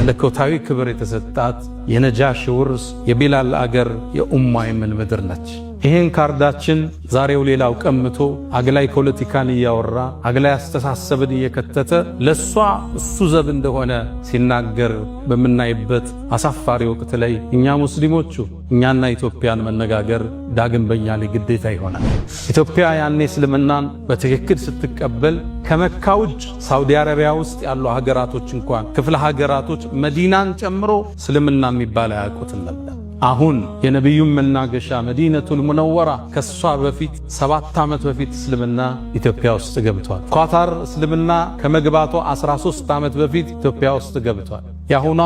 መለኮታዊ ክብር የተሰጣት የነጃሽ ውርስ የቢላል አገር የኡማ የመን ምድር ነች። ይሄን ካርዳችን ዛሬው ሌላው ቀምቶ አግላይ ፖለቲካን እያወራ አግላይ አስተሳሰብን እየከተተ ለሷ እሱ ዘብ እንደሆነ ሲናገር በምናይበት አሳፋሪ ወቅት ላይ እኛ ሙስሊሞቹ እኛና ኢትዮጵያን መነጋገር ዳግም በእኛ ላይ ግዴታ ይሆናል። ኢትዮጵያ ያኔ እስልምናን በትክክል ስትቀበል ከመካ ውጭ ሳውዲ አረቢያ ውስጥ ያሉ ሀገራቶች እንኳን ክፍለ ሀገራቶች መዲናን ጨምሮ እስልምና የሚባል አያውቁትም ነበር። አሁን የነብዩን መናገሻ መዲነቱል ሙነወራ ከሷ በፊት 7 ዓመት በፊት እስልምና ኢትዮጵያ ውስጥ ገብቷል። ኳታር እስልምና ከመግባቷ 13 ዓመት በፊት ኢትዮጵያ ውስጥ ገብቷል። ያሁኗ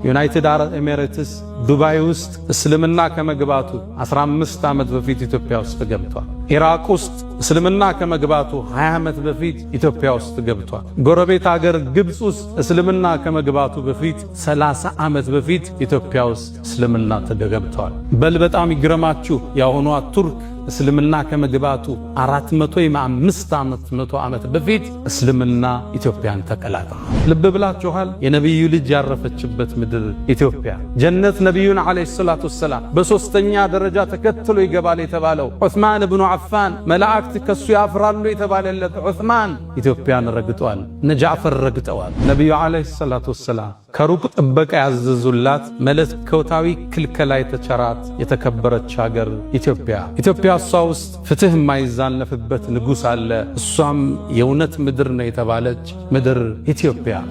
ዩናይትድ አረብ ኤሚሬትስ ዱባይ ውስጥ እስልምና ከመግባቱ 15 ዓመት በፊት ኢትዮጵያ ውስጥ ገብቷል። ኢራቅ ውስጥ እስልምና ከመግባቱ 20 ዓመት በፊት ኢትዮጵያ ውስጥ ገብቷል። ጎረቤት ሀገር ግብጽ ውስጥ እስልምና ከመግባቱ በፊት 30 ዓመት በፊት ኢትዮጵያ ውስጥ እስልምና ተገብቷል። በል በጣም ይግረማችሁ ያሁኗ ቱርክ እስልምና ከመግባቱ 405 ዓመት በፊት እስልምና ኢትዮጵያን ተቀላቅሏል። ልብ ብላችኋል? የነብዩ ልጅ ያረፈችበት ምድር ኢትዮጵያ ጀነት ነብዩን አለይሂ ሰላቱ ወሰላም በሶስተኛ ደረጃ ተከትሎ ይገባል የተባለው ዑስማን ኢብኑ አፋን መላእክት ከሱ ያፍራሉ የተባለለት ዑስማን ኢትዮጵያን ረግጧል። ነጃፈር ረግጠዋል። ነብዩ አለይሂ ሰላቱ ወሰላም ከሩቅ ጥበቃ ያዘዙላት መለኮታዊ ክልከላ የተቸራት የተከበረች ሀገር ኢትዮጵያ እሷ ውስጥ ፍትህ የማይዛነፍበት ንጉሥ አለ። እሷም የእውነት ምድር ነው የተባለች ምድር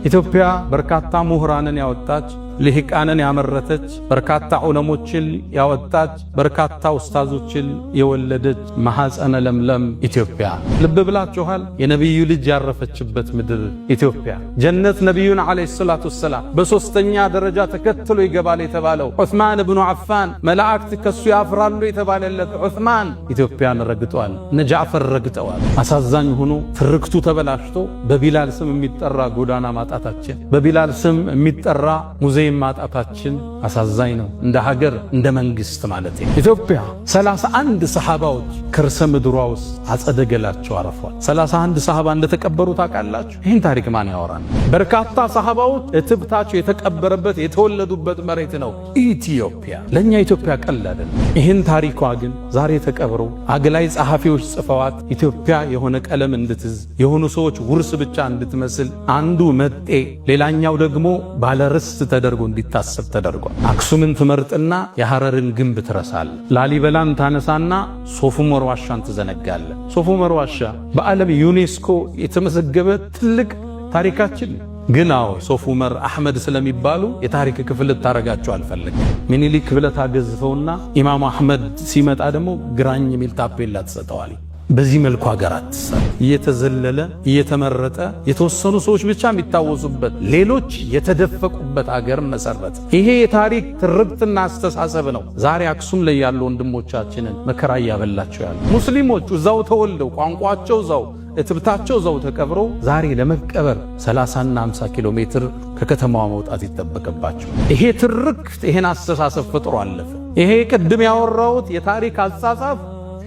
ኢትዮጵያ በርካታ ምሁራንን ያወጣች ልሂቃንን ያመረተች በርካታ ዑለሞችን ያወጣች በርካታ ኡስታዞችን የወለደች ማህፀነ ለምለም ኢትዮጵያ። ልብ ብላችኋል? የነብዩ ልጅ ያረፈችበት ምድር ኢትዮጵያ ጀነት ነብዩን አለይሂ ሰላቱ ወሰላም በሶስተኛ ደረጃ ተከትሎ ይገባል የተባለው ዑስማን ኢብኑ አፋን መላእክት ከሱ ያፍራሉ የተባለለት ዑስማን ኢትዮጵያን ረግጧል። ነጃፈር ረግጠዋል። አሳዛኝ ሆኖ ትርክቱ ተበላሽቶ በቢላል ስም የሚጠራ ጎዳና ማጣታችን፣ በቢላል ስም የሚጠራ ሙዚየም ማጣታችን አሳዛኝ ነው። እንደ ሀገር እንደ መንግስት ማለት ነው። ኢትዮጵያ 31 ሰሃባዎች ከርሰ ምድሯ ውስጥ አጸደ ገላቸው አረፏል። 31 ሰሃባ እንደተቀበሩ ታውቃላችሁ? ይህን ታሪክ ማን ያወራል? በርካታ ሰሃባዎች እትብታቸው የተቀበረበት የተወለዱበት መሬት ነው ኢትዮጵያ። ለኛ ኢትዮጵያ ቀላል። ይህን ታሪኳ ግን ዛሬ ተቀብሮ አግላይ ጸሐፊዎች ጽፈዋት ኢትዮጵያ የሆነ ቀለም እንድትዝ የሆኑ ሰዎች ውርስ ብቻ እንድትመስል አንዱ መጤ ሌላኛው ደግሞ ባለርስት ተደርጎ እንዲታሰብ ተደርጓል። አክሱምን ትመርጥና የሐረርን ግንብ ትረሳል። ላሊበላን ታነሳና ሶፉመር ዋሻን ትዘነጋለ። ሶፉመር ዋሻ በዓለም ዩኔስኮ የተመዘገበ ትልቅ ታሪካችን ግን ሶፉመር አህመድ ስለሚባሉ የታሪክ ክፍል ታረጋቸው አልፈልግም። ሚኒሊክ ብለህ ታገዝፈውና ኢማሙ አህመድ ሲመጣ ደግሞ ግራኝ የሚል ታፔላ ትሰጠዋል። በዚህ መልኩ ሀገራት እየተዘለለ እየተመረጠ የተወሰኑ ሰዎች ብቻ የሚታወሱበት ሌሎች የተደፈቁበት ሀገር መሰረት። ይሄ የታሪክ ትርክትና አስተሳሰብ ነው ዛሬ አክሱም ላይ ያሉ ወንድሞቻችንን መከራ እያበላቸው ያሉ። ሙስሊሞቹ እዛው ተወልደው ቋንቋቸው እዛው እትብታቸው እዛው ተቀብሮ ዛሬ ለመቀበር 30 እና 50 ኪሎ ሜትር ከከተማዋ መውጣት ይጠበቅባቸው። ይሄ ትርክት ይሄን አስተሳሰብ ፈጥሮ አለፈ። ይሄ ቅድም ያወራሁት የታሪክ አጻጻፍ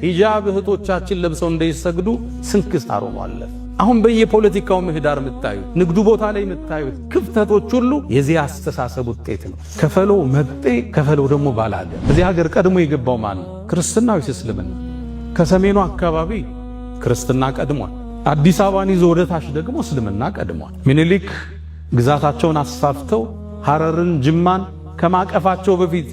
ሂጃብ እህቶቻችን ለብሰው እንዳይሰግዱ ስንክሳር ሆኗል። አሁን በየፖለቲካው ምህዳር የምታዩት ንግዱ ቦታ ላይ የምታዩት ክፍተቶች ሁሉ የዚህ አስተሳሰብ ውጤት ነው። ከፈለው መጤ ከፈለው ደግሞ ባላገ። እዚህ ሀገር ቀድሞ የገባው ማን ነው? ክርስትና ወይስ እስልምና? ከሰሜኑ አካባቢ ክርስትና ቀድሟል። አዲስ አበባን ይዞ ወደ ታች ደግሞ እስልምና ቀድሟል። ሚኒሊክ ግዛታቸውን አስፋፍተው ሐረርን ጅማን ከማቀፋቸው በፊት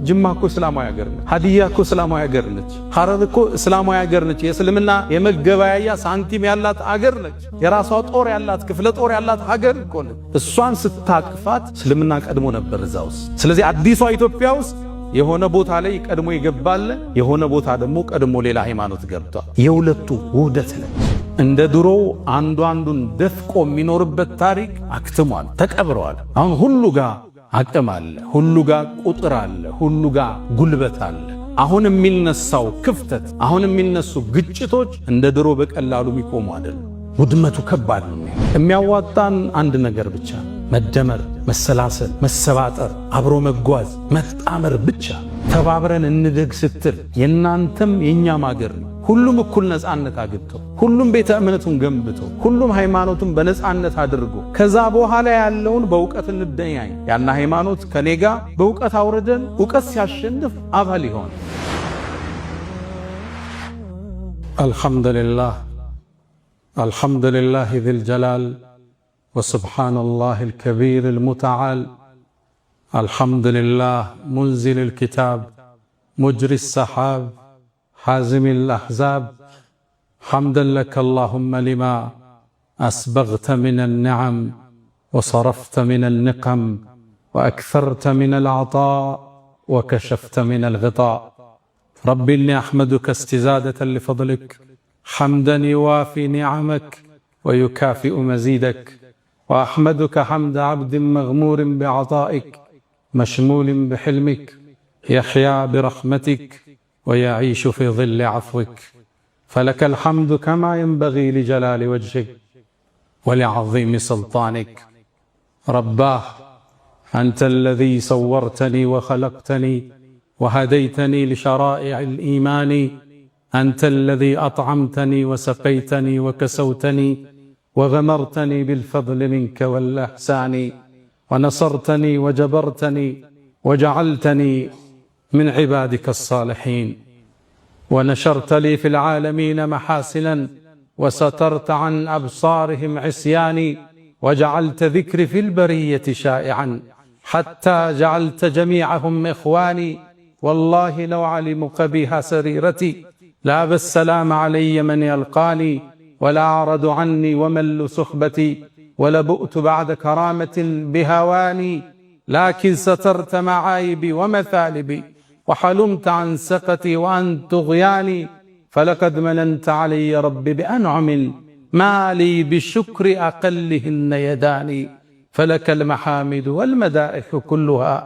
ጅማ እኮ እስላማዊ ሀገር ነች። ሀዲያ እኮ እስላማዊ ሀገር ነች። ሐረር እኮ እስላማዊ ሀገር ነች። የእስልምና የመገበያያ ሳንቲም ያላት ሀገር ነች። የራሷ ጦር ያላት ክፍለ ጦር ያላት ሀገር እኮ ነች። እሷን ስታቅፋት እስልምና ቀድሞ ነበር እዛ ውስጥ። ስለዚህ አዲሷ ኢትዮጵያ ውስጥ የሆነ ቦታ ላይ ቀድሞ ይገባል፣ የሆነ ቦታ ደግሞ ቀድሞ ሌላ ሃይማኖት ገብቷል። የሁለቱ ውህደት ነች። እንደ ድሮ አንዱ አንዱን ደፍቆ የሚኖርበት ታሪክ አክትሟል፣ ተቀብረዋል። አሁን ሁሉ ጋር አቅም አለ፣ ሁሉ ጋር ቁጥር አለ፣ ሁሉ ጋር ጉልበት አለ። አሁን የሚነሳው ክፍተት፣ አሁን የሚነሱ ግጭቶች እንደ ድሮ በቀላሉ የሚቆሙ አይደለም። ውድመቱ ከባድ ነው። የሚያዋጣን አንድ ነገር ብቻ፣ መደመር፣ መሰላሰል፣ መሰባጠር፣ አብሮ መጓዝ፣ መጣመር ብቻ። ተባብረን እንደግ ስትል የናንተም የኛም አገር ሁሉም እኩል ነፃነት አግኝቶ ሁሉም ቤተ እምነቱን ገንብቶ ሁሉም ሃይማኖቱን በነፃነት አድርጎ ከዛ በኋላ ያለውን በእውቀት እንደኛይ ያና ሃይማኖት ከኔጋ በእውቀት አውርደን እውቀት ሲያሸንፍ አባል ይሆን። አልሐምዱሊላህ ذي الجلال وسبحان الله الكبير المتعال. الحمد لله منزل الكتاب مجري السحاب حازم الأحزاب. حمدا لك اللهم لما أسبغت من النعم وصرفت من النقم وأكثرت من العطاء وكشفت من الغطاء. رب إني أحمدك استزادة لفضلك حمدا يوافي نعمك ويكافئ مزيدك. وأحمدك حمد عبد مغمور بعطائك مشمول بحلمك يحيا برحمتك ويعيش في ظل عفوك. فلك الحمد كما ينبغي لجلال وجهك ولعظيم سلطانك. رباه أنت الذي صورتني وخلقتني وهديتني لشرائع الإيمان. أنت الذي أطعمتني وسقيتني وكسوتني وغمرتني بالفضل منك والإحسان ونصرتني وجبرتني وجعلتني من عبادك الصالحين. ونشرت لي في العالمين محاسنا وسترت عن أبصارهم عصياني وجعلت ذكري في البرية شائعا حتى جعلت جميعهم إخواني. والله لو علموا قبيح سريرتي لأبى السلام علي من يلقاني ولا أعرض عني ومل صحبتي ولبؤت بعد كرامة بهواني. لكن سترت معايبي ومثالبي وحلمت عن سقتي وعن طغياني. فلقد مننت علي ربي بأنعم ما لي بالشكر أقلهن يداني. فلك المحامد والمدائح كلها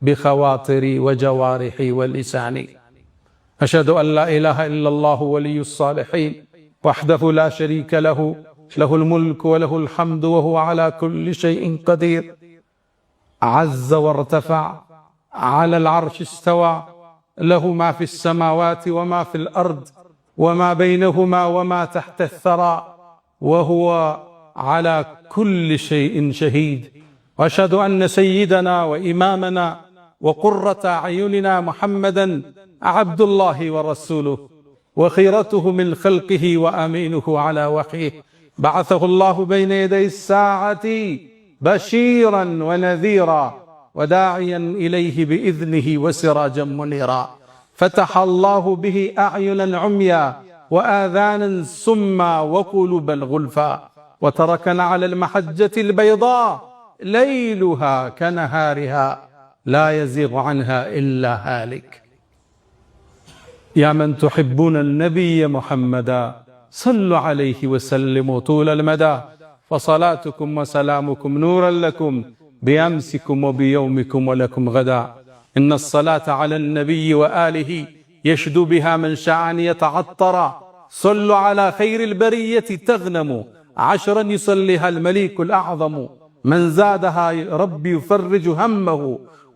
بخواطري وجوارحي ولساني. أشهد أن لا إله إلا الله ولي الصالحين وحده لا شريك له له الملك وله الحمد وهو على كل شيء قدير. عز وارتفع على العرش استوى له ما في السماوات وما في الأرض وما بينهما وما تحت الثرى وهو على كل شيء شهيد. وأشهد أن سيدنا وإمامنا وقرة أعيننا محمدا عبد الله ورسوله وخيرته من خلقه وأمينه على وحيه. بعثه الله بين يدي الساعة بشيرا ونذيرا وداعيا إليه بإذنه وسراجا منيرا. فتح الله به أعينا عميا وآذانا سما وقلوبا غلفا وتركنا على المحجة البيضاء ليلها كنهارها لا يزيغ عنها إلا هالك. يا من تحبون النبي محمدا صلوا عليه وسلموا طول المدى. فصلاتكم وسلامكم نورا لكم بأمسكم وبيومكم ولكم غدا. إن الصلاة على النبي وآله يشدو بها من شاء أن يتعطر. صلوا على خير البرية تغنموا 10 يصليها المليك الأعظم. من زادها ربي يفرج همه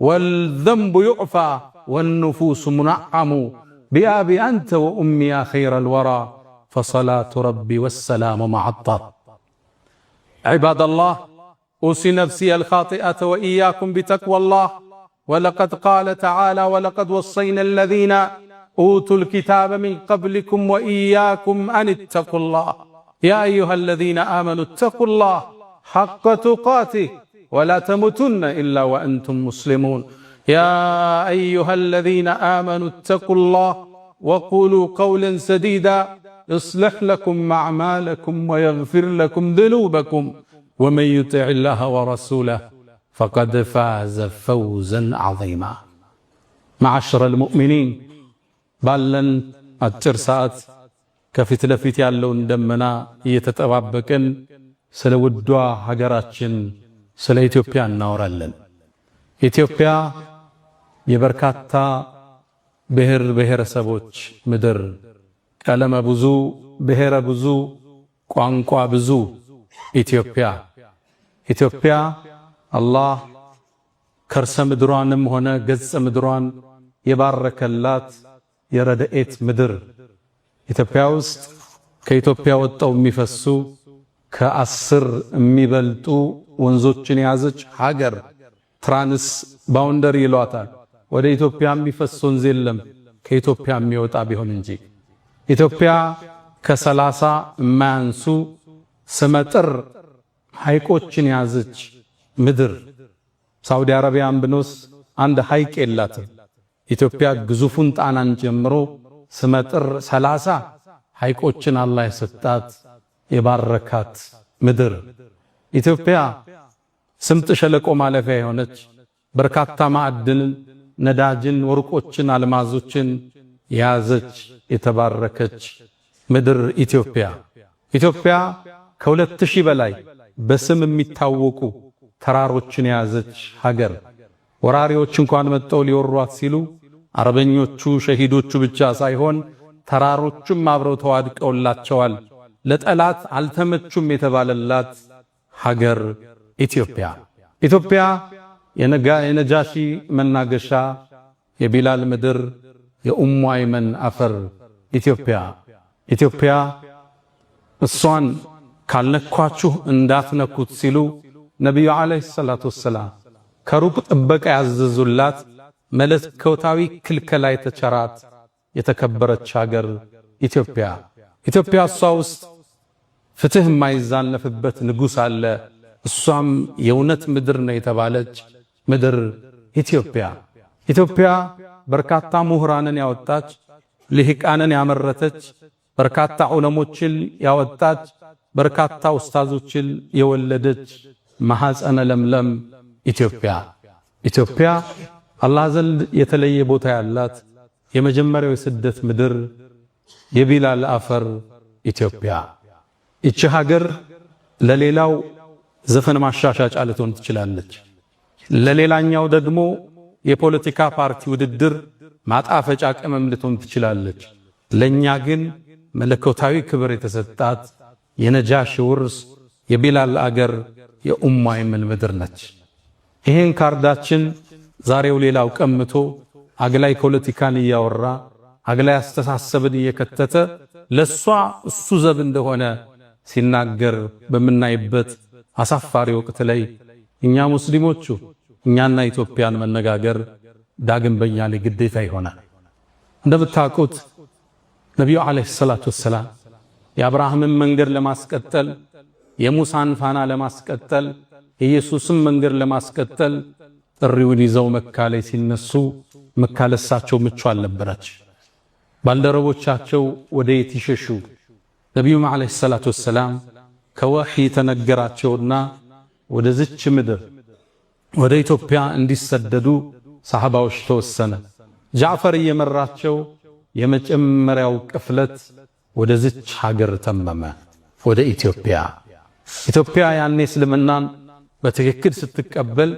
والذنب يعفى والنفوس منعم. بأبي أنت وأمي يا خير الورى فصلاة ربي والسلام معطر. عباد الله أوصي نفسي الخاطئة وإياكم بتقوى الله. ولقد قال تعالى ولقد وصينا الذين أوتوا الكتاب من قبلكم وإياكم أن اتقوا الله. يا أيها الذين آمنوا اتقوا الله حق تقاته ولا تموتن إلا وأنتم مسلمون. يا أيها الذين آمنوا اتقوا الله وقولوا قولا سديدا يصلح لكم أعمالكم ويغفر لكم ذنوبكم ومن يطع الله ورسوله فقد فاز فوزا عظيما. معشر المؤمنين ባለን አጭር ሰዓት ከፊት ለፊት ያለውን ደመና እየተጠባበቅን ስለ ውዷ ሀገራችን ስለ ኢትዮጵያ እናወራለን። ኢትዮጵያ የበርካታ ብሔር ብሔረሰቦች ምድር፣ ቀለመ ብዙ፣ ብሔረ ብዙ፣ ቋንቋ ብዙ ኢትዮጵያ አላህ ከርሰ ምድሯንም ሆነ ገጽ ምድሯን የባረከላት የረድኤት ምድር ኢትዮጵያ ውስጥ ከኢትዮጵያ ወጣው የሚፈሱ ከ10 የሚበልጡ ወንዞችን የያዘች ሀገር ትራንስ ባውንደሪ ይሏታል። ወደ ኢትዮጵያ የሚፈስ ወንዝ የለም ከኢትዮጵያ የሚወጣ ቢሆን እንጂ። ኢትዮጵያ ከ30 የማያንሱ ስመጥር ሐይቆችን የያዘች ምድር። ሳውዲ አረቢያን ብንወስ አንድ ሐይቅ የላትም። ኢትዮጵያ ግዙፉን ጣናን ጀምሮ ስመጥር 30 ሐይቆችን አላህ የሰጣት የባረካት ምድር። ኢትዮጵያ ስምጥ ሸለቆ ማለፊያ የሆነች በርካታ ማዕድንን፣ ነዳጅን፣ ወርቆችን፣ አልማዞችን የያዘች የተባረከች ምድር ኢትዮጵያ። ኢትዮጵያ ከ2000 በላይ በስም የሚታወቁ ተራሮችን የያዘች ሀገር። ወራሪዎች እንኳን መጥተው ሊወሯት ሲሉ አረበኞቹ ሸሂዶቹ ብቻ ሳይሆን ተራሮቹም አብረው ተዋድቀውላቸዋል። ለጠላት አልተመቹም የተባለላት ሀገር ኢትዮጵያ። ኢትዮጵያ የነጃሺ መናገሻ፣ የቢላል ምድር፣ የኡሙ አይመን አፈር ኢትዮጵያ። ኢትዮጵያ እሷን ካልነኳችሁ እንዳትነኩት ሲሉ ነቢዩ ዓለይሂ ሰላቱ ወሰላም ከሩቅ ጥበቃ ያዘዙላት መለኮታዊ ክልከላ የተቸራት የተከበረች ሀገር ኢትዮጵያ። ኢትዮጵያ እሷ ውስጥ ፍትህ የማይዛነፍበት ንጉሥ አለ። እሷም የእውነት ምድር ነው የተባለች ምድር ኢትዮጵያ። ኢትዮጵያ በርካታ ምሁራንን ያወጣች፣ ልሂቃንን ያመረተች፣ በርካታ ዑለሞችን ያወጣች፣ በርካታ ኡስታዞችን የወለደች ማህፀነ ለምለም ኢትዮጵያ። ኢትዮጵያ አላህ ዘንድ የተለየ ቦታ ያላት የመጀመሪያው የስደት ምድር የቢላል አፈር ኢትዮጵያ። ይቺ ሀገር ለሌላው ዘፈን ማሻሻጫ ልትሆን ትችላለች፣ ለሌላኛው ደግሞ የፖለቲካ ፓርቲ ውድድር ማጣፈጫ ቅመም ልትሆን ትችላለች። ለኛ ግን መለኮታዊ ክብር የተሰጣት የነጃሽ ውርስ የቢላል አገር የኡሙ አይመን ምድር ነች። ይሄን ካርዳችን ዛሬው ሌላው ቀምቶ አግላይ ፖለቲካን እያወራ አግላይ አስተሳሰብን እየከተተ ለሷ እሱ ዘብ እንደሆነ ሲናገር በምናይበት አሳፋሪ ወቅት ላይ እኛ ሙስሊሞቹ እኛና ኢትዮጵያን መነጋገር ዳግም በእኛ ላይ ግዴታ ይሆናል። እንደምታውቁት ነቢዩ ዓለይሂ ሰላቱ ወሰላም የአብርሃምን መንገድ ለማስቀጠል፣ የሙሳን ፋና ለማስቀጠል፣ የኢየሱስን መንገድ ለማስቀጠል ጥሪውን ይዘው መካ ላይ ሲነሱ መካ ለሳቸው ምቹ አልነበረች። ባልደረቦቻቸው ወደ የት ይሸሹ? ነቢዩ ዓለይሂ ሰላቱ ወሰላም ከወህይ ተነገራቸውና ወደ ዝች ምድር ወደ ኢትዮጵያ እንዲሰደዱ ሰሃባዎች ተወሰነ። ጃዕፈር እየመራቸው የመጀመሪያው ቅፍለት ወደ ዝች ሀገር ተመመ፣ ወደ ኢትዮጵያ። ኢትዮጵያ ያኔ እስልምናን በትክክል ስትቀበል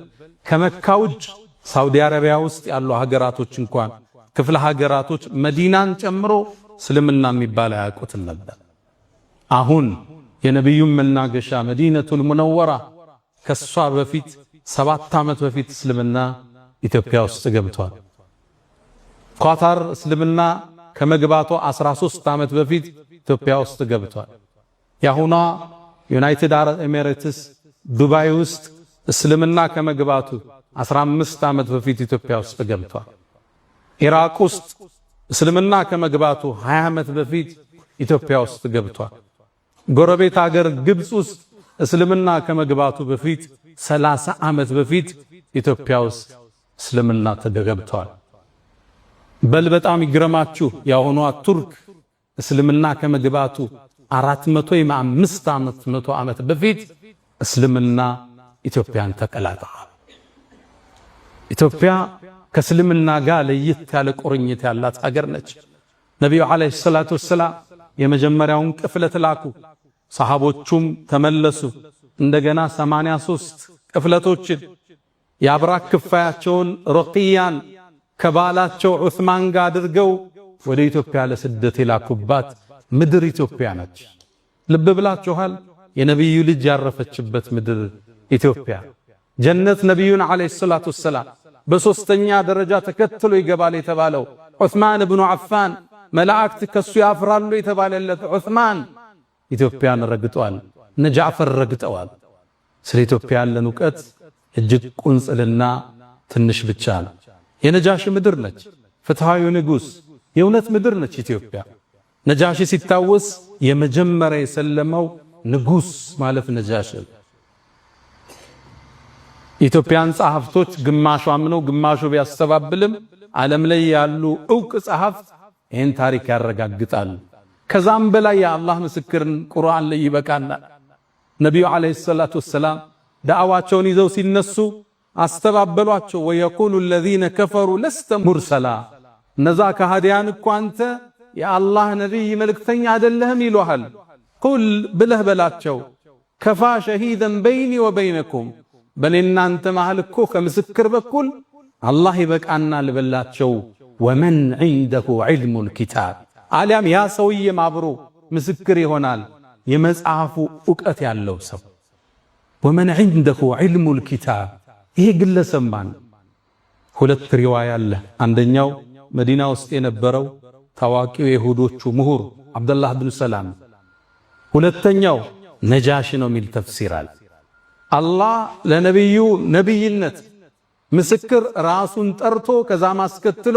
ከመካ ውጭ ሳውዲ አረቢያ ውስጥ ያሉ ሀገራቶች እንኳን ክፍለ ሀገራቶች መዲናን ጨምሮ እስልምና የሚባል አያውቁትም ነበር። አሁን የነቢዩን መናገሻ መዲነቱል ሙነወራ ከሷ በፊት 7 ዓመት በፊት እስልምና ኢትዮጵያ ውስጥ ገብቷል። ኳታር እስልምና ከመግባቷ 13 ዓመት በፊት ኢትዮጵያ ውስጥ ገብቷል። ያሁኗ ዩናይትድ አረብ ኤሚሬትስ ዱባይ ውስጥ እስልምና ከመግባቱ 15 ዓመት በፊት ኢትዮጵያ ውስጥ ገብቷል። ኢራቅ ውስጥ እስልምና ከመግባቱ 20 ዓመት በፊት ኢትዮጵያ ውስጥ ገብቷል። ጎረቤት ሀገር ግብጽ ውስጥ እስልምና ከመግባቱ በፊት 30 ዓመት በፊት ኢትዮጵያ ውስጥ እስልምና ተገብቷል። በል በጣም ይግረማችሁ ያሁኗ ቱርክ እስልምና ከመግባቱ 405 ዓመት በፊት እስልምና ኢትዮጵያን ተቀላቅሏል። ኢትዮጵያ ከእስልምና ጋር ለየት ያለ ቁርኝት ያላት ሀገር ነች። ነቢዩ ዓለይሂ ሰላቱ ወሰላም የመጀመሪያውን ቅፍለት ላኩ። ሰሃቦቹም ተመለሱ። እንደገና 83 ቅፍለቶችን የአብራክ ክፋያቸውን ሩቅያን ከባላቸው ዑስማን ጋር አድርገው ወደ ኢትዮጵያ ለስደት የላኩባት ምድር ኢትዮጵያ ነች። ልብ ብላችኋል? የነቢዩ ልጅ ያረፈችበት ምድር ኢትዮጵያ። ጀነት ነቢዩን ዓለይሂ ሰላቱ ወሰላም በሶስተኛ ደረጃ ተከትሎ ይገባል የተባለው ዑስማን ኢብኑ አፋን መላእክት ከሱ ያፍራሉ የተባለለት ዑስማን ኢትዮጵያን ረግጧል። እነ ጃዕፈር ረግጠዋል። ስለ ኢትዮጵያ ያለን ዕውቀት እጅግ ቁንጽልና ትንሽ ብቻ ነው። የነጃሺ ምድር ነች፣ ፍትሃዊ ንጉስ የእውነት ምድር ነች ኢትዮጵያ። ነጃሺ ሲታወስ የመጀመሪያ የሰለመው ንጉስ ማለት ነጃሺ። ኢትዮጵያን ጸሐፍቶች ግማሹ አምነው ግማሹ ቢያስተባብልም ዓለም ላይ ያሉ ዕውቅ ጸሐፍት ይህን ታሪክ ያረጋግጣሉ። ከዛም በላይ የአላህ ምስክርን ቁርአን ላይ ይበቃናል። ነቢዩ ዓለይሂ ሰላቱ ወሰላም ዳዕዋቸውን ይዘው ሲነሱ አስተባበሏቸው። ወየቁሉ الذين كفروا لست مرسلا እነዛ ከሃዲያን እኮ አንተ የአላህ ነቢይ መልእክተኛ አይደለህም ይሉሃል። ቁል ብለህ በላቸው ከፋ ሸሂደን በይኒ ወበይነኩም በኔና አንተ መሃል እኮ ከምስክር በኩል አላህ ይበቃናል በላቸው። ወመን ዒንደሁ ዒልሙል ኪታብ አሊያም ያ ሰውዬም አብሮ ምስክር ይሆናል የመጽሐፉ ዕውቀት ያለው ሰው። ወመን ዒንደሁ ዒልሙል ኪታብ ይሄ ግለሰብ ማን? ሁለት ሪዋያ አለ። አንደኛው መዲና ውስጥ የነበረው ታዋቂው የይሁዶቹ ምሁር አብዱላህ ብኑ ሰላም፣ ሁለተኛው ነጃሺ ነው የሚል ተፍሲር አለ። አላህ ለነቢዩ ነቢይነት ምስክር ራሱን ጠርቶ ከዛ ማስከትሎ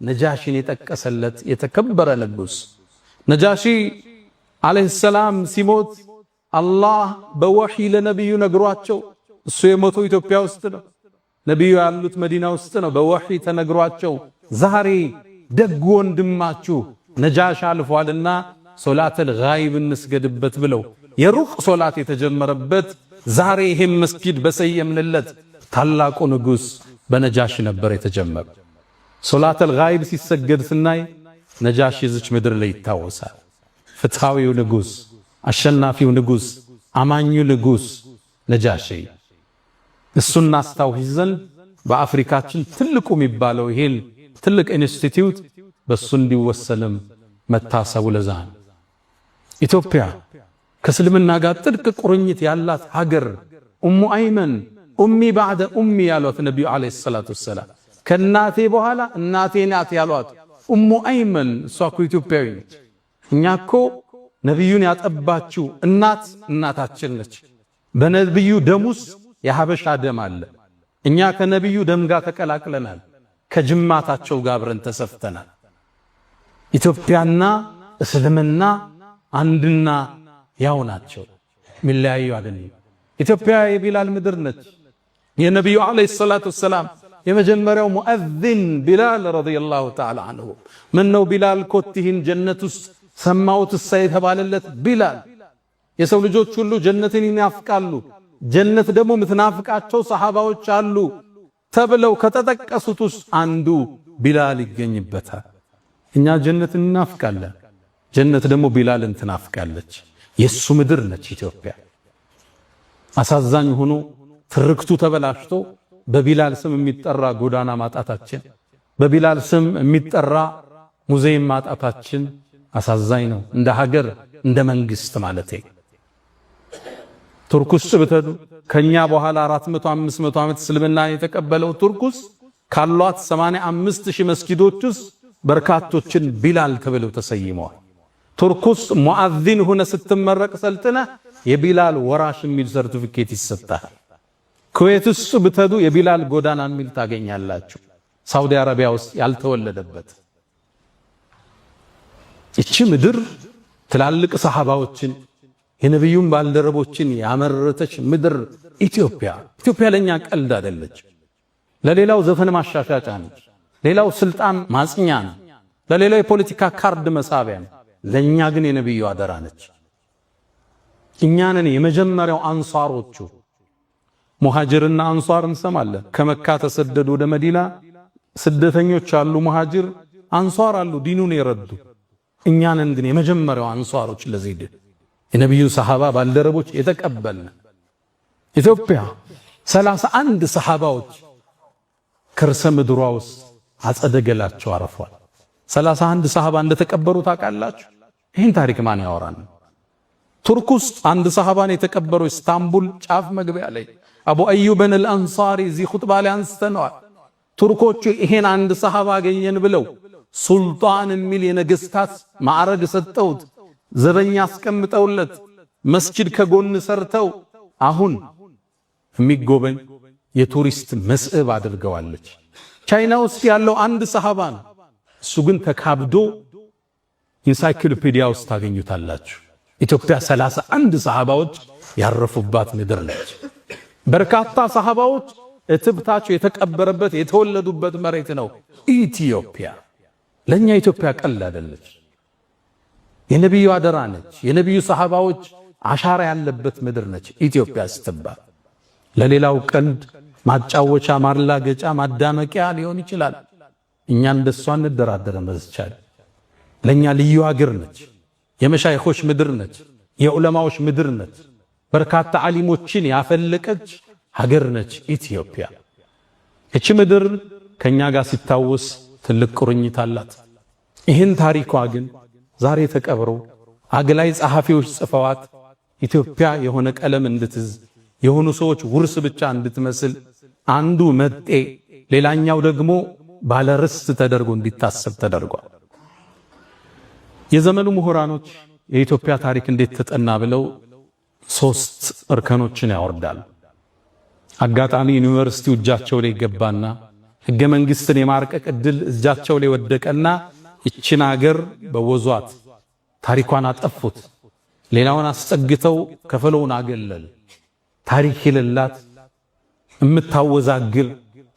ነጃሺን የጠቀሰለት የተከበረ ንጉስ። ነጃሺ አለይሂ ሰላም ሲሞት አላህ በወህይ ለነቢዩ ነግሯቸው፣ እሱ የሞተው ኢትዮጵያ ውስጥ ነው፣ ነቢዩ ያሉት መዲና ውስጥ ነው። በወህይ ተነግሯቸው ዛሬ ደግ ወንድማችሁ ነጃሺ አልፏልና ሶላተል ጋይብ እንስገድበት ብለው የሩቅ ሶላት የተጀመረበት ዛሬ ይሄም መስጊድ በሰየምንለት ታላቁ ንጉስ በነጃሺ ነበር የተጀመረ። ሶላተል ጋይብ ሲሰገድ ስናይ ነጃሺ እዚች ምድር ላይ ይታወሳል። ፍትሃዊው ንጉስ፣ አሸናፊው ንጉስ፣ አማኙ ንጉስ ነጃሺ። እሱን እናስታውስ ዘንድ በአፍሪካችን ትልቁ የሚባለው ይሄን ትልቅ ኢንስቲትዩት በሱ እንዲወሰንም መታሰቡ ለዛ ነው። ኢትዮጵያ ከእስልምና ጋር ጥልቅ ቁርኝት ያላት ሀገር ኡሙ አይመን ኡሚ ባዕደ ኡሚ ያሏት ነቢዩ ዓለይሂ ሰላቱ ወሰላም ከእናቴ በኋላ እናቴ ናት ያሏት ኡሙ አይመን እሷ እኮ ኢትዮጵያዊ ነች። እኛ እኮ ነቢዩን ያጠባችው እናት እናታችን ነች። በነቢዩ ደም ውስጥ የሀበሻ ደም አለ። እኛ ከነቢዩ ደም ጋር ተቀላቅለናል። ከጅማታቸው ጋር አብረን ተሰፍተናል። ኢትዮጵያና እስልምና አንድና ያው ናቸው፣ ሚለያዩ አይደለም። ኢትዮጵያ የቢላል ምድር ነች። የነቢዩ ዓለይሂ ሰላቱ ወሰላም የመጀመሪያው ሙአዚን ቢላል ረዲየላሁ ተዓላ አንሁ። ምን ነው ቢላል ኮቲህን ጀነት ውስጥ ሰማሁት እሳ የተባለለት ቢላል። የሰው ልጆች ሁሉ ጀነትን ይናፍቃሉ፣ ጀነት ደግሞ ምትናፍቃቸው ሰሃባዎች አሉ ተብለው ከተጠቀሱት ውስጥ አንዱ ቢላል ይገኝበታል። እኛ ጀነትን እናፍቃለን፣ ጀነት ደግሞ ቢላልን ትናፍቃለች። የሱ ምድር ነች ኢትዮጵያ። አሳዛኝ ሆኖ ትርክቱ ተበላሽቶ በቢላል ስም የሚጠራ ጎዳና ማጣታችን፣ በቢላል ስም የሚጠራ ሙዚየም ማጣታችን አሳዛኝ ነው። እንደ ሀገር እንደ መንግስት ማለቴ ቱርክ ውስጥ ብትሄዱ ከኛ በኋላ 400 500 ዓመት እስልምና የተቀበለው ቱርክ ውስጥ ካሏት 85000 መስጊዶች ውስጥ በርካቶችን ቢላል ተብለው ተሰይመዋል። ቱርክ ውስጥ ሙአዚን ሆነ ስትመረቅ ሰልጥነ የቢላል ወራሽ የሚል ሰርቲፊኬት ይሰጣል። ኩዌት ውስጥ ብትሄዱ የቢላል ጎዳና የሚል ታገኛላችሁ። ሳውዲ አረቢያ ውስጥ ያልተወለደበት እቺ ምድር ትላልቅ ሰሃባዎችን የነብዩን ባልደረቦችን ያመረተች ምድር ኢትዮጵያ። ኢትዮጵያ ለኛ ቀልድ አይደለች። ለሌላው ዘፈን ማሻሻጫ ነች፣ ሌላው ስልጣን ማጽኛ ነው፣ ለሌላው የፖለቲካ ካርድ መሳቢያ ነው። ለኛ ግን የነብዩ አደራ ነች። እኛንን የመጀመሪያው አንሷሮቹ ሙሃጅርና አንሷር እንሰማለን። ከመካ ተሰደዱ ወደ መዲና ስደተኞች አሉ፣ ሙሃጅር አንሷር አሉ፣ ዲኑን የረዱ። እኛንን ግን የመጀመሪያው አንሷሮች ለዚድ የነብዩ ሰሃባ ባልደረቦች የተቀበልን። ኢትዮጵያ 31 ሰሃባዎች ከርሰ ምድሯ ውስጥ አጸደገላቸው አረፏል። 31 ሰሃባ እንደተቀበሩ ታውቃላችሁ? ይህን ታሪክ ማን ያወራን? ቱርክ ውስጥ አንድ ሰሃባን የተቀበረው ኢስታንቡል ጫፍ መግቢያ ላይ አቡ አዩብን አልአንሳሪ እዚህ ኹጥባ ላይ አንስተነዋል። ቱርኮቹ ይሄን አንድ ሰሃባ አገኘን ብለው ሱልጣን የሚል የነገስታት ማዕረግ ሰጠውት፣ ዘበኛ አስቀምጠውለት፣ መስጂድ ከጎን ሰርተው አሁን የሚጎበኝ የቱሪስት መስህብ አድርገዋለች። ቻይና ውስጥ ያለው አንድ ሰሃባ ነው። እሱ ግን ተካብዶ ኢንሳይክሎፒዲያ ውስጥ ታገኙታላችሁ። ኢትዮጵያ 31 ሰሃባዎች ያረፉባት ምድር ነች። በርካታ ሰሃባዎች እትብታቸው የተቀበረበት የተወለዱበት መሬት ነው ኢትዮጵያ። ለኛ ኢትዮጵያ ቀላል አይደለች። የነብዩ አደራ ነች። የነብዩ ሰሃባዎች አሻራ ያለበት ምድር ነች ኢትዮጵያ ስትባል። ለሌላው ቀንድ ማጫወቻ፣ ማላገጫ፣ ማዳመቂያ ሊሆን ይችላል። እኛ እንደሷ እንደራደረ መዝቻል። ለኛ ልዩ አገር ነች። የመሻይኾች ምድር ነች። የዑለማዎች ምድር ነች። በርካታ ዓሊሞችን ያፈለቀች ሀገር ነች ኢትዮጵያ። እቺ ምድር ከኛ ጋር ሲታወስ ትልቅ ቁርኝት አላት። ይህን ታሪኳ ግን ዛሬ ተቀብሮ አግላይ ጸሐፊዎች ጽፈዋት ኢትዮጵያ የሆነ ቀለም እንድትዝ የሆኑ ሰዎች ውርስ ብቻ እንድትመስል አንዱ መጤ ሌላኛው ደግሞ ባለርስት ተደርጎ እንዲታሰብ ተደርጓል። የዘመኑ ምሁራኖች የኢትዮጵያ ታሪክ እንዴት ተጠና ብለው 3 እርከኖችን ያወርዳሉ። አጋጣሚ ዩኒቨርሲቲው እጃቸው ላይ ገባና ሕገ መንግሥትን የማርቀቅ ዕድል እጃቸው ላይ ወደቀና ይችን አገር በወዟት ታሪኳን አጠፉት። ሌላውን አስጠግተው ከፈለውን አገለል። ታሪክ የሌላት እምታወዛግል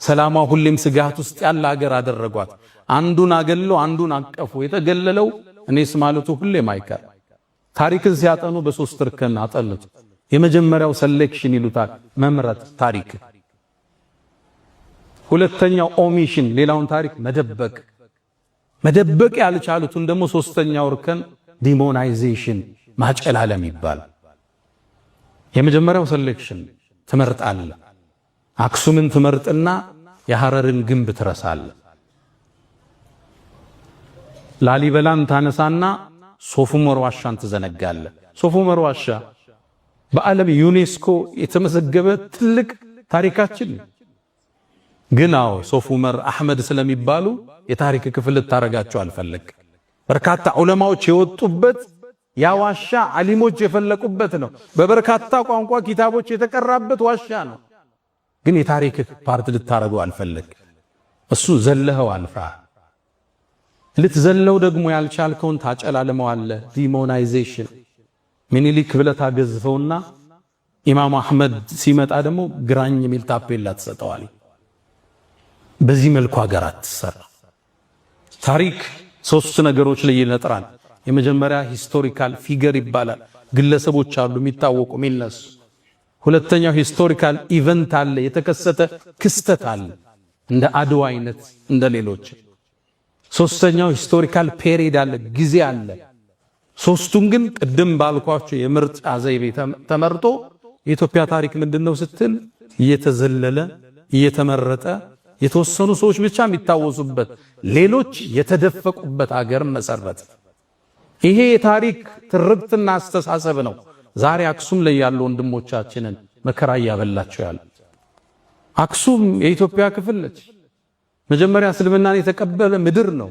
ሰላሟ ሁሌም ስጋት ውስጥ ያለ አገር አደረጓት። አንዱን አገለው አንዱን አቀፉ። የተገለለው እኔስ ማለቱ ሁሌም አይቀር። ታሪክን ሲያጠኑ በ3 እርከን አጠሉት። የመጀመሪያው ሴሌክሽን ይሉታል፣ መምረጥ ታሪክ። ሁለተኛው ኦሚሽን፣ ሌላውን ታሪክ መደበቅ። መደበቅ ያልቻሉትን ደግሞ 3ኛው እርከን ዲሞናይዜሽን፣ ማጨላለም ይባል። የመጀመሪያው ሴሌክሽን ትመርጣለህ። አክሱምን ትመርጥና የሐረርን ግንብ ትረሳለህ። ላሊበላን ታነሳና ሶፍ ዑመር ዋሻን ትዘነጋለህ። ሶፍ ዑመር ዋሻ በዓለም ዩኔስኮ የተመዘገበ ትልቅ ታሪካችን ግን ሶፍ ዑመር አህመድ ስለሚባሉ የታሪክ ክፍል ታረጋቸው አልፈለግ። በርካታ ዑለማዎች የወጡበት ያ ዋሻ ዓሊሞች የፈለቁበት ነው። በበርካታ ቋንቋ ኪታቦች የተቀራበት ዋሻ ነው። ግን የታሪክ ፓርት ልታረገው አልፈለግ። እሱ ዘለኸው አልፋ ልትዘለው ደግሞ ያልቻልከውን ታጨላለመዋለህ። ዲሞናይዜሽን ሚኒሊክ ብለህ ታገዝፈውና ኢማም አህመድ ሲመጣ ደግሞ ግራኝ የሚል ታፔላ ትሰጠዋል። በዚህ መልኩ ሀገር አትሰራ። ታሪክ 3 ነገሮች ላይ ይነጥራል። የመጀመሪያ ሂስቶሪካል ፊገር ይባላል። ግለሰቦች አሉ የሚታወቁ የሚነሱ። ሁለተኛው ሂስቶሪካል ኢቨንት አለ፣ የተከሰተ ክስተት አለ እንደ አድዋ አይነት እንደ ሌሎች። ሶስተኛው ሂስቶሪካል ፔሪድ አለ፣ ጊዜ አለ። ሶስቱን ግን ቅድም ባልኳቸው የምርጫ ዘይቤ ተመርጦ የኢትዮጵያ ታሪክ ምንድነው ስትል እየተዘለለ እየተመረጠ የተወሰኑ ሰዎች ብቻ የሚታወሱበት ሌሎች የተደፈቁበት ሀገር መሰረት። ይሄ የታሪክ ትርክትና አስተሳሰብ ነው ዛሬ አክሱም ላይ ያሉ ወንድሞቻችንን መከራ ያበላቸው ያለ። አክሱም የኢትዮጵያ ክፍል ነች። መጀመሪያ እስልምናን የተቀበለ ምድር ነው።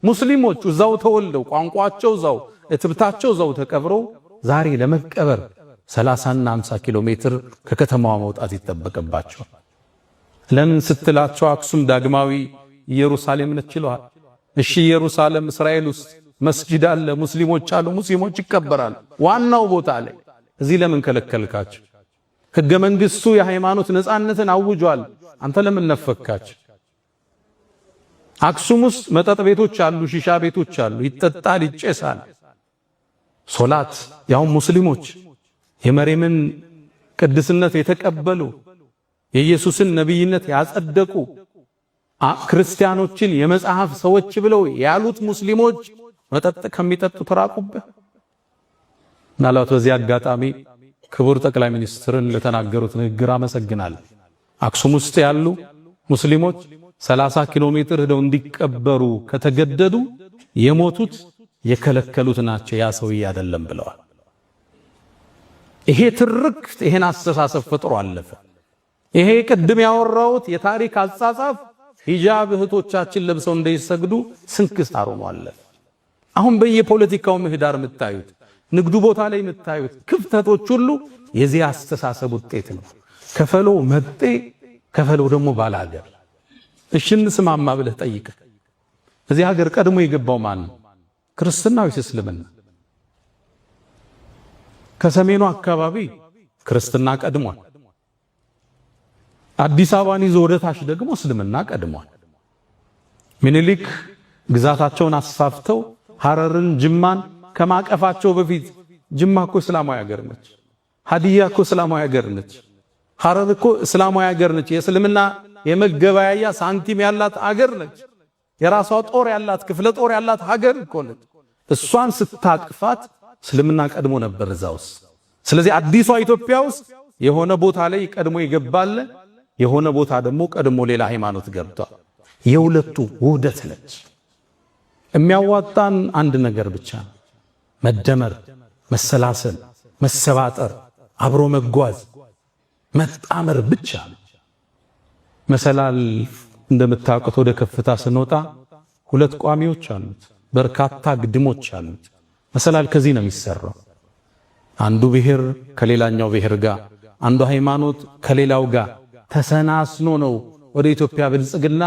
ሙስሊሞች እዛው ተወልደው ቋንቋቸው እዛው እትብታቸው እዛው ተቀብረው ዛሬ ለመቀበር 30 እና 50 ኪሎ ሜትር ከከተማዋ መውጣት ይጠበቅባቸዋል። ለምን ስትላቸው አክሱም ዳግማዊ ኢየሩሳሌም ነች ይለዋል። እሺ ኢየሩሳሌም እስራኤል ውስጥ መስጂድ አለ፣ ሙስሊሞች አሉ፣ ሙስሊሞች ይከበራሉ ዋናው ቦታ ላይ። እዚህ ለምን ከለከልካቸው? ሕገ መንግስቱ የሃይማኖት ነፃነትን አውጇል። አንተ ለምን ነፈካቸው? አክሱም ውስጥ መጠጥ ቤቶች አሉ፣ ሺሻ ቤቶች አሉ፣ ይጠጣል፣ ይጨሳል። ሶላት ያው ሙስሊሞች የመርየምን ቅድስነት የተቀበሉ የኢየሱስን ነብይነት ያጸደቁ ክርስቲያኖችን የመጽሐፍ ሰዎች ብለው ያሉት ሙስሊሞች መጠጥ ከሚጠጡ ተራቁበት። ምናልባት በዚህ አጋጣሚ ክቡር ጠቅላይ ሚኒስትርን ለተናገሩት ንግግር አመሰግናለሁ። አክሱም ውስጥ ያሉ ሙስሊሞች 30 ኪሎ ሜትር ሄደው እንዲቀበሩ ከተገደዱ የሞቱት የከለከሉት ናቸው፣ ያ ሰውዬ አይደለም ብለዋል። ይሄ ትርክት ይሄን አስተሳሰብ ፈጥሮ አለፈ። ይሄ ቅድም ያወራሁት የታሪክ አጻጻፍ ሂጃብ እህቶቻችን ለብሰው እንዳይሰግዱ ስንክሳር ሆኗል። አሁን በየፖለቲካው ምህዳር የምታዩት ንግዱ ቦታ ላይ የምታዩት ክፍተቶች ሁሉ የዚህ አስተሳሰብ ውጤት ነው። ከፈለው መጤ ከፈለው ደግሞ ባላገር። እሺ እንስማማ ብለህ ጠይቅ። እዚህ ሀገር ቀድሞ የገባው ማን ነው? ክርስትና ወይስ እስልምና? ከሰሜኑ አካባቢ ክርስትና ቀድሟል። አዲስ አበባን ይዞ ወደ ታች ደግሞ እስልምና ቀድሟል። ምኒልክ ግዛታቸውን አስፋፍተው ሐረርን ጅማን ከማቀፋቸው በፊት ጅማ እኮ እስላማዊ ሀገር ነች። ሀዲያ እኮ እስላማዊ ሀገር ነች። ሐረር እኮ እስላማዊ ሀገር ነች። የእስልምና የመገበያያ ሳንቲም ያላት ሀገር ነች። የራሷ ጦር ያላት ክፍለ ጦር ያላት ሀገር እኮ ነች። እሷን ስታቅፋት እስልምና ቀድሞ ነበር እዛ ውስጥ። ስለዚህ አዲሷ ኢትዮጵያ ውስጥ የሆነ ቦታ ላይ ቀድሞ ይገባል፣ የሆነ ቦታ ደግሞ ቀድሞ ሌላ ሃይማኖት ገብቷል። የሁለቱ ውህደት ነች። የሚያዋጣን አንድ ነገር ብቻ ነው፣ መደመር፣ መሰላሰል፣ መሰባጠር፣ አብሮ መጓዝ፣ መጣመር ብቻ። መሰላል እንደምታውቁት ወደ ከፍታ ስንወጣ ሁለት ቋሚዎች አሉት፣ በርካታ ግድሞች አሉት። መሰላል ከዚህ ነው የሚሰራው። አንዱ ብሔር ከሌላኛው ብሔር ጋር፣ አንዱ ሃይማኖት ከሌላው ጋር ተሰናስኖ ነው ወደ ኢትዮጵያ ብልጽግና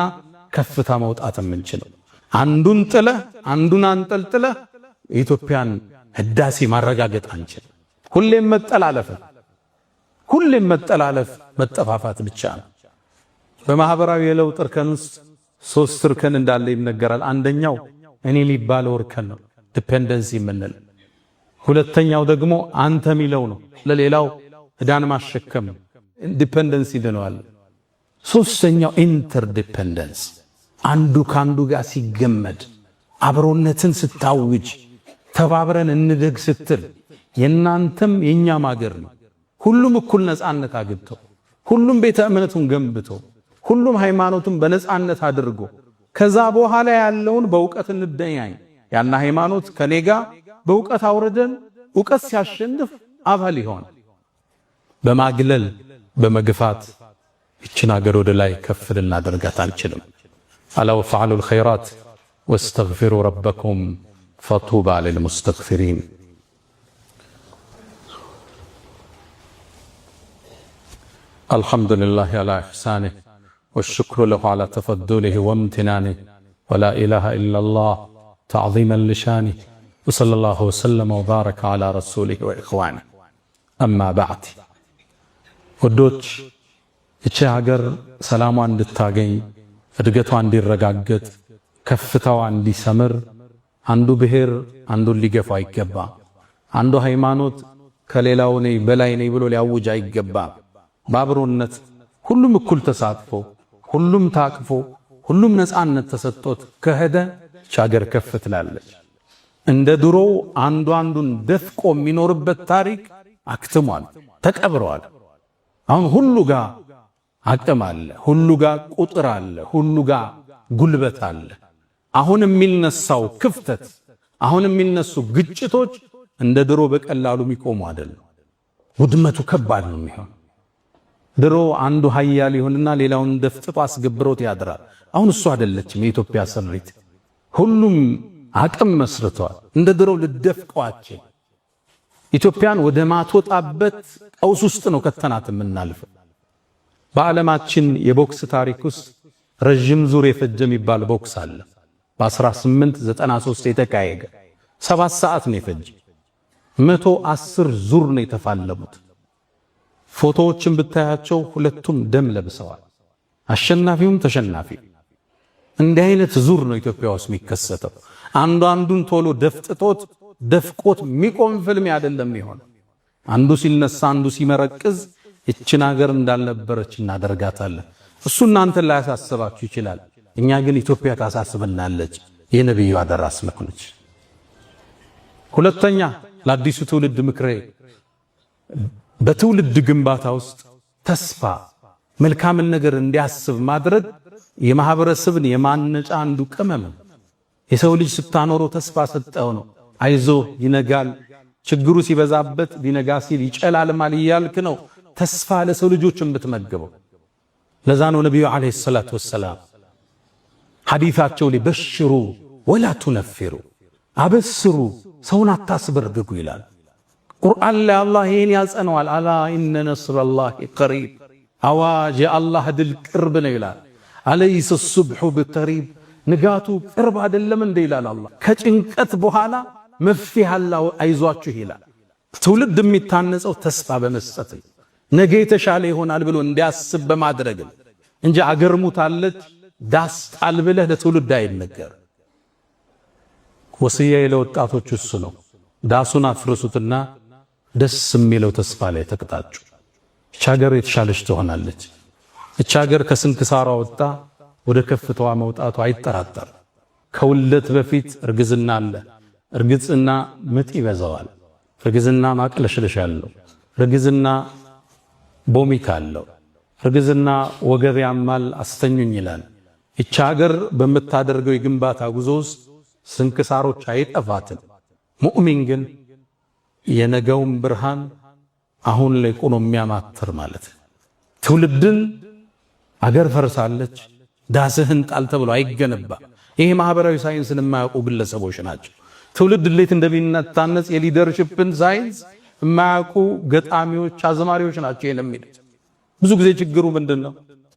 ከፍታ መውጣት የምንችለው። አንዱን ጥለህ አንዱን አንጠልጥለህ የኢትዮጵያን ህዳሴ ማረጋገጥ አንችል። ሁሌም መጠላለፍ መጠፋፋት ብቻ ነው። በማህበራዊ የለውጥ እርከን ውስጥ 3 እርከን እንዳለ ይነገራል። አንደኛው እኔ የሚባለው እርከን ነው፣ ዲፔንደንሲ የምንለው። ሁለተኛው ደግሞ አንተ የሚለው ነው፣ ለሌላው ዕዳን ማሸከም ነው፣ ዲፔንደንሲ ይደነዋል። ሶስተኛው ኢንተርዲፔንደንስ፣ አንዱ ካንዱ ጋር ሲገመድ፣ አብሮነትን ስታውጅ፣ ተባብረን እንደግ ስትል የናንተም የኛም ሀገር ነው። ሁሉም እኩል ነፃነት አግኝተው፣ ሁሉም ቤተ እምነቱን ገንብቶ፣ ሁሉም ሃይማኖቱን በነፃነት አድርጎ ከዛ በኋላ ያለውን በእውቀት እንደኛኝ ያና ሃይማኖት ከኔጋ በእውቀት አውርደን እውቀት ሲያሸንፍ አባል ይሆን። በማግለል በመግፋት ይችን ሀገር ወደ ላይ ከፍ ልናደርጋት አንችልም። አላ ወፈዓሉ الخيرات واستغفروا ربكم فطوبى للمستغفرين። الحمد لله على إحسانه والشكر له على تفضله وامتنانه ولا إله إلا الله تعظيما لشانه وصلى الله وسلم وبارك على رسوله وإخوانه أما بعد ودوች እቺ ሀገር ሰላሟን እንድታገኝ እድገቷ እንዲረጋገጥ ከፍታዋ እንዲሰምር አንዱ ብሔር አንዱን ሊገፋ አይገባ። አንዱ ሃይማኖት ከሌላው ነኝ በላይ ነኝ ብሎ ሊያውጅ አይገባ። በአብሮነት ሁሉም እኩል ተሳትፎ ሁሉም ታቅፎ ሁሉም ነፃነት ተሰጥቶት ከሄደ ሀገር ከፍ ትላለች። እንደ ድሮ አንዱ አንዱን ደፍቆ የሚኖርበት ታሪክ አክትሟል፣ ተቀብሯል። አሁን ሁሉ ጋር አቅም አለ፣ ሁሉ ጋር ቁጥር አለ፣ ሁሉ ጋር ጉልበት አለ። አሁን የሚነሳው ክፍተት፣ አሁን የሚነሱ ግጭቶች እንደ ድሮ በቀላሉ የሚቆሙ አይደለም። ውድመቱ ከባድ ነው የሚሆን። ድሮ አንዱ ኃያል ይሆንና ሌላውን ደፍጥጦ አስገብሮት ያድራል። አሁን እሱ አይደለችም የኢትዮጵያ ስሪት። ሁሉም አቅም መስርቷል። እንደ ድሮ ልደፍቀዋቸው ኢትዮጵያን ወደ ማትወጣበት ቀውስ ውስጥ ነው ከተናት የምናልፈው። በዓለማችን የቦክስ ታሪክ ውስጥ ረጅም ዙር የፈጀ የሚባል ቦክስ አለ። በ1893 የተካሄደ 7 ሰዓት ነው የፈጀ። 110 ዙር ነው የተፋለሙት። ፎቶዎችን ብታያቸው ሁለቱም ደም ለብሰዋል፣ አሸናፊውም ተሸናፊ። እንዲህ አይነት ዙር ነው ኢትዮጵያ ውስጥ የሚከሰተው። አንዱ አንዱን ቶሎ ደፍጥጦት ደፍቆት የሚቆም ፍልም አይደለም ይሆን። አንዱ ሲነሳ አንዱ ሲመረቅዝ እችን ሀገር እንዳልነበረች እናደርጋታለን። እሱ እናንተን ላይ ያሳስባችሁ ይችላል። እኛ ግን ኢትዮጵያ ታሳስበናለች። የነብዩ አደራ ስለሆነች። ሁለተኛ ለአዲሱ ትውልድ ምክሬ በትውልድ ግንባታ ውስጥ ተስፋ መልካምን ነገር እንዲያስብ ማድረግ የማህበረሰብን የማነጫ አንዱ ቅመም። የሰው ልጅ ስታኖረው ተስፋ ሰጠው ነው። አይዞ ይነጋል፣ ችግሩ ሲበዛበት ሊነጋ ሲል ይጨላልማል እያልክ ነው ተስፋ ለሰው ልጆች የምትመገበው። ለዛ ነው ነብዩ አለይሂ ሰላቱ ወሰላም ሐዲታቸው ላይ በሽሩ ወላ ቱነፊሩ አበስሩ ሰውን አታስበርግጉ ይላል። ቁርአን ላይ አላህ ይሄን ያጸነዋል። አላ ኢነ ነስረላሂ ቀሪብ አዋጅ የአላህ ድል ቅርብ ነው ይላል። አለይሰ ሱብሑ ብቀሪብ ንጋቱ ቅርብ አይደለም እንደ ይላል አላህ። ከጭንቀት በኋላ መፍትሄ አላህ አይዟችሁ ይላል። ትውልድ የሚታነጸው ተስፋ በመስጠት ነገ የተሻለ ይሆናል ብሎ እንዲያስብ በማድረግ እንጂ አገር ሙታለች ዳስ ጣል ብለህ ለትውልድ አይነገር። ወሲያዬ ለወጣቶች እሱ ነው። ዳሱን አፍርሱትና ደስ የሚለው ተስፋ ላይ ተቀጣጩ። እቺ ሀገር የተሻለች ትሆናለች። እቺ ሀገር ከስንክሳሯ ወጣ ወደ ከፍታዋ መውጣቱ አይጠራጠር። ከውልደት በፊት እርግዝና አለ። እርግዝና ምጥ ይበዛዋል። እርግዝና ማቅለሽለሽ አለው። እርግዝና ቦሚት አለው። እርግዝና ወገብ ያማል አስተኙኝ ይላል። እቺ ሀገር በምታደርገው የግንባታ ጉዞ ውስጥ ስንክሳሮች አይጠፋትም። ሙእሚን ግን የነገውን ብርሃን አሁን ላይ ቆሞ የሚያማትር ማለት ትውልድን አገር ፈርሳለች ዳስህን ጣል ተብሎ አይገነባ። ይሄ ማህበራዊ ሳይንስን የማያውቁ ግለሰቦች ናቸው። ትውልድ እንዴት እንደሚነታነጽ የሊደርሺፕን ሳይንስ የማያውቁ ገጣሚዎች፣ አዝማሪዎች ናቸው ይሄን የሚሉት። ብዙ ጊዜ ችግሩ ምንድነው?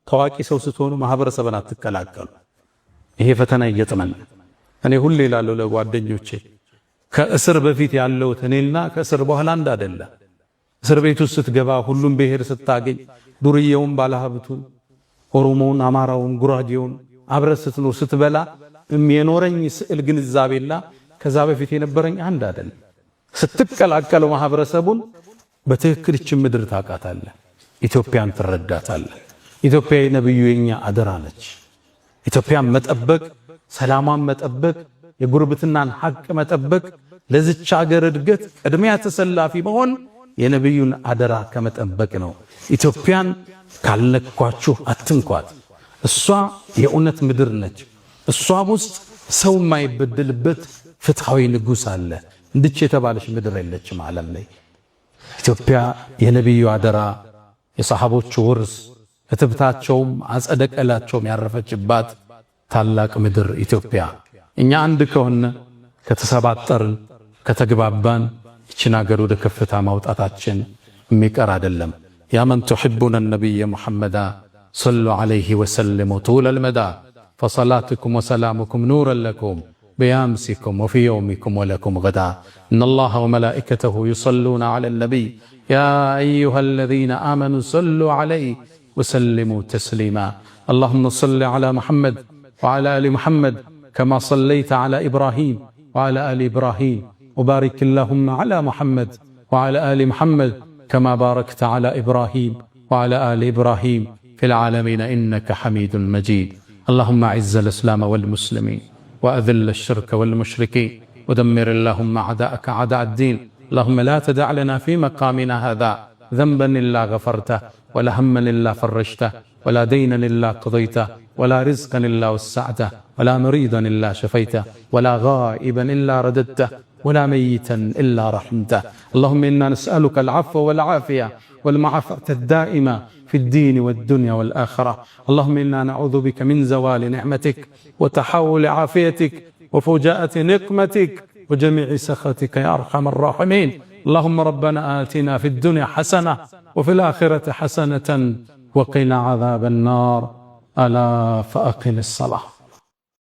ታዋቂ ሰው ስትሆኑ ማህበረሰብን አትቀላቀሉ። ይሄ ፈተና ይገጥመን። እኔ ሁሌ እላለሁ ለጓደኞቼ ከእስር በፊት ያለው እኔና ከእስር በኋላ አንድ አይደለም። እስር ቤት ውስጥ ስትገባ ሁሉም ብሔር ስታገኝ ዱርዬውን፣ ባለሀብቱን፣ ኦሮሞውን፣ አማራውን፣ ጉራጌውን አብረህ ስትኖር ስትበላ የኖረኝ ስዕል ግንዛቤላ ከዛ በፊት የነበረኝ አንድ አይደለም። ስትቀላቀለው ማህበረሰቡን በትክክል እቺ ምድር ታውቃታለህ፣ ኢትዮጵያን ትረዳታለህ። ኢትዮጵያ የነብዩ የኛ አደራ ነች። ኢትዮጵያን መጠበቅ፣ ሰላሟን መጠበቅ፣ የጉርብትናን ሐቅ መጠበቅ፣ ለዚች ሀገር እድገት ቅድሚያ ተሰላፊ መሆን የነብዩን አደራ ከመጠበቅ ነው። ኢትዮጵያን ካልነኳችሁ አትንኳት። እሷ የእውነት ምድር ነች። እሷ ውስጥ ሰው የማይበደልበት ፍትሃዊ ንጉስ አለ። እንድች የተባለች ምድር የለችም ዓለም ላይ። ኢትዮጵያ የነብዩ አደራ የሰሃቦቹ ውርስ እትብታቸውም አጸደቀላቸውም ያረፈችባት ታላቅ ምድር ኢትዮጵያ። እኛ አንድ ከሆነ ከተሰባጠርን ከተግባባን እቺን ሀገር ወደ ከፍታ ማውጣታችን የሚቀር አይደለም። ያ መን ትሕቡነ ነቢየ ሙሐመዳ ሰሉ ዐለይሂ ወሰልሙ ጡለል መዳ ፈሰላቱኩም ወሰላሙኩም ኑረን ለኩም بيامسكم وفي يومكم ولكم غدا إن الله وملائكته يصلون على النبي يا أيها الذين آمنوا صلوا عليه وسلموا تسليما اللهم صل على محمد وعلى آل محمد كما صليت على إبراهيم وعلى آل إبراهيم وبارك اللهم على محمد وعلى آل محمد كما باركت على إبراهيم وعلى آل إبراهيم في العالمين إنك حميد مجيد اللهم أعز الإسلام والمسلمين وأذل الشرك والمشركين ودمر اللهم أعداءك أعداء الدين اللهم لا تدع لنا في مقامنا هذا ذنبا إلا غفرته ولا هما إلا فرجته ولا دينا إلا قضيته ولا رزقا إلا وسعته ولا مريضا إلا شفيته ولا غائبا إلا رددته ولا ميتا إلا رحمته اللهم إنا نسألك العفو والعافية والمعافاة الدائمة في الدين والدنيا والآخرة اللهم إنا نعوذ بك من زوال نعمتك وتحول عافيتك وفجاءة نقمتك وجميع سخطك يا أرحم الراحمين اللهم ربنا آتنا في الدنيا حسنة وفي الآخرة حسنة وقنا عذاب النار ألا فأقم الصلاة.